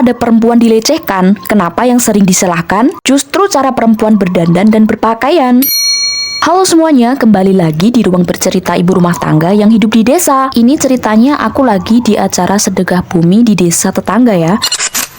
ada perempuan dilecehkan, kenapa yang sering disalahkan justru cara perempuan berdandan dan berpakaian? Halo semuanya, kembali lagi di ruang bercerita ibu rumah tangga yang hidup di desa. Ini ceritanya aku lagi di acara sedekah bumi di desa tetangga ya.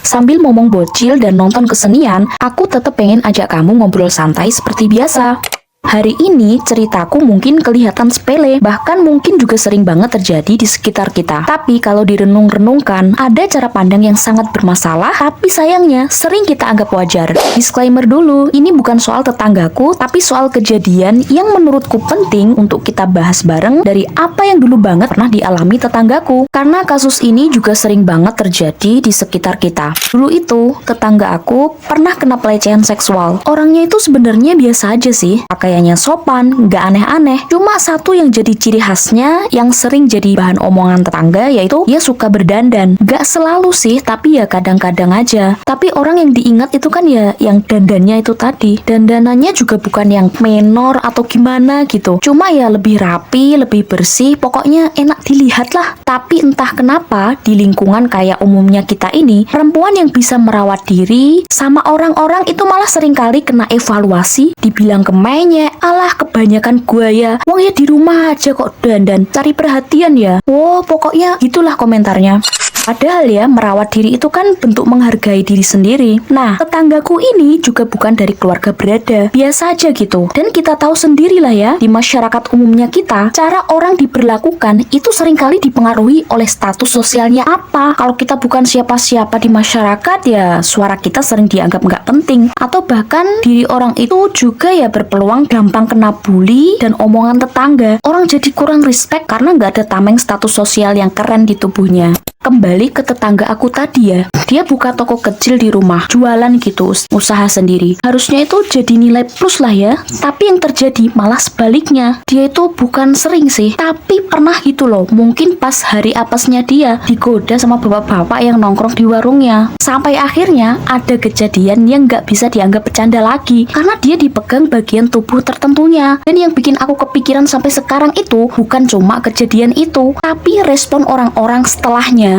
Sambil ngomong bocil dan nonton kesenian, aku tetap pengen ajak kamu ngobrol santai seperti biasa. Hari ini ceritaku mungkin kelihatan sepele, bahkan mungkin juga sering banget terjadi di sekitar kita. Tapi kalau direnung-renungkan, ada cara pandang yang sangat bermasalah, tapi sayangnya sering kita anggap wajar. Disclaimer dulu, ini bukan soal tetanggaku, tapi soal kejadian yang menurutku penting untuk kita bahas bareng dari apa yang dulu banget pernah dialami tetanggaku. Karena kasus ini juga sering banget terjadi di sekitar kita. Dulu itu, tetangga aku pernah kena pelecehan seksual. Orangnya itu sebenarnya biasa aja sih, pakaiannya sopan, nggak aneh-aneh. Cuma satu yang jadi ciri khasnya, yang sering jadi bahan omongan tetangga, yaitu dia suka berdandan. Nggak selalu sih, tapi ya kadang-kadang aja. Tapi orang yang diingat itu kan ya yang dandannya itu tadi. Dandanannya juga bukan yang menor atau gimana gitu. Cuma ya lebih rapi, lebih bersih, pokoknya enak dilihat lah. Tapi entah kenapa, di lingkungan kayak umumnya kita ini, perempuan yang bisa merawat diri sama orang-orang itu malah seringkali kena evaluasi, dibilang kemenyek, alah kebanyakan gua ya, wong ya di rumah aja kok dandan, cari perhatian ya. Wow, pokoknya gitulah komentarnya. Padahal ya, merawat diri itu kan bentuk menghargai diri sendiri. Nah, tetanggaku ini juga bukan dari keluarga berada, biasa aja gitu. Dan kita tahu sendirilah ya, di masyarakat umumnya kita, cara orang diperlakukan itu seringkali dipengaruhi oleh status sosialnya apa. Kalau kita bukan siapa-siapa di masyarakat, ya suara kita sering dianggap nggak penting. Atau bahkan diri orang itu juga ya berpeluang gampang kena bully dan omongan tetangga. Orang jadi kurang respect karena nggak ada tameng status sosial yang keren di tubuhnya. Kembali ke tetangga aku tadi ya, dia buka toko kecil di rumah, jualan gitu, usaha sendiri. Harusnya itu jadi nilai plus lah ya, tapi yang terjadi malah sebaliknya. Dia itu bukan sering sih, tapi pernah gitu loh, mungkin pas hari apesnya dia digoda sama bapak-bapak yang nongkrong di warungnya. Sampai akhirnya ada kejadian yang nggak bisa dianggap bercanda lagi, karena dia dipegang bagian tubuh tertentunya. Dan yang bikin aku kepikiran sampai sekarang itu bukan cuma kejadian itu, tapi respon orang-orang setelahnya.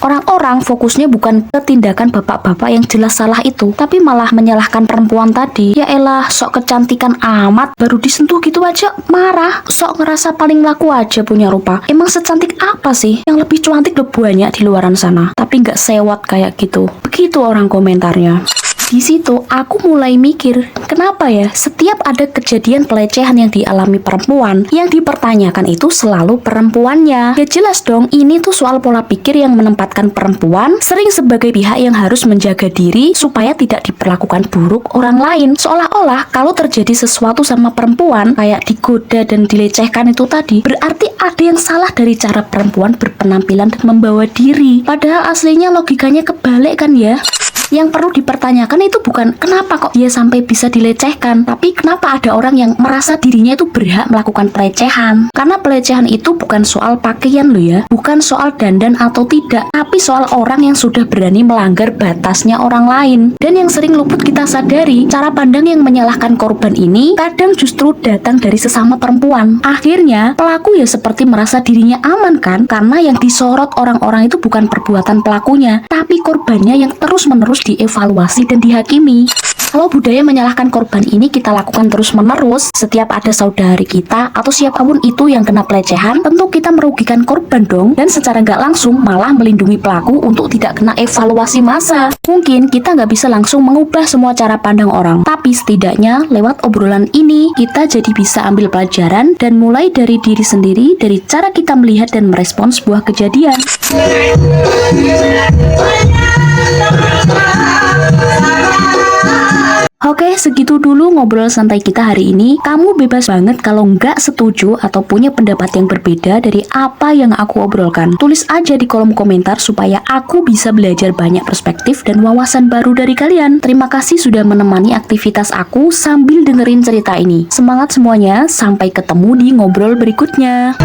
Orang-orang fokusnya bukan ke tindakan bapak-bapak yang jelas salah itu, tapi malah menyalahkan perempuan tadi. Ya elah, sok kecantikan amat, baru disentuh gitu aja marah. Sok ngerasa paling laku aja punya rupa. Emang secantik apa sih? Yang lebih cantik udah banyak di luaran sana, tapi nggak sewot kayak gitu. Begitu orang komentarnya. Di situ aku mulai mikir, kenapa ya setiap ada kejadian pelecehan yang dialami perempuan, yang dipertanyakan itu selalu perempuannya. Ya jelas dong, ini tuh soal pola pikir yang menempatkan perempuan sering sebagai pihak yang harus menjaga diri supaya tidak diperlakukan buruk orang lain. Seolah-olah kalau terjadi sesuatu sama perempuan, kayak digoda dan dilecehkan itu tadi, berarti ada yang salah dari cara perempuan berpenampilan dan membawa diri. Padahal aslinya logikanya kebalik kan ya. Yang perlu dipertanyakan itu bukan kenapa kok dia sampai bisa dilecehkan, tapi kenapa ada orang yang merasa dirinya itu berhak melakukan pelecehan. Karena pelecehan itu bukan soal pakaian loh ya, bukan soal dandan atau tidak, tapi soal orang yang sudah berani melanggar batasnya orang lain. Dan yang sering luput kita sadari, cara pandang yang menyalahkan korban ini kadang justru datang dari sesama perempuan. Akhirnya pelaku ya seperti merasa dirinya aman kan, karena yang disorot orang-orang itu bukan perbuatan pelakunya, tapi korbannya yang terus-menerus dievaluasi dan dihakimi. Kalau budaya menyalahkan korban ini kita lakukan terus-menerus, setiap ada saudari kita atau siapapun itu yang kena pelecehan, tentu kita merugikan korban dong, dan secara nggak langsung malah melindungi pelaku untuk tidak kena evaluasi massa. Mungkin kita nggak bisa langsung mengubah semua cara pandang orang, tapi setidaknya lewat obrolan ini kita jadi bisa ambil pelajaran dan mulai dari diri sendiri, dari cara kita melihat dan merespons sebuah kejadian. Oke, segitu dulu ngobrol santai kita hari ini. Kamu bebas banget kalau nggak setuju atau punya pendapat yang berbeda dari apa yang aku obrolkan. Tulis aja di kolom komentar supaya aku bisa belajar banyak perspektif dan wawasan baru dari kalian. Terima kasih sudah menemani aktivitas aku sambil dengerin cerita ini. Semangat semuanya, sampai ketemu di ngobrol berikutnya.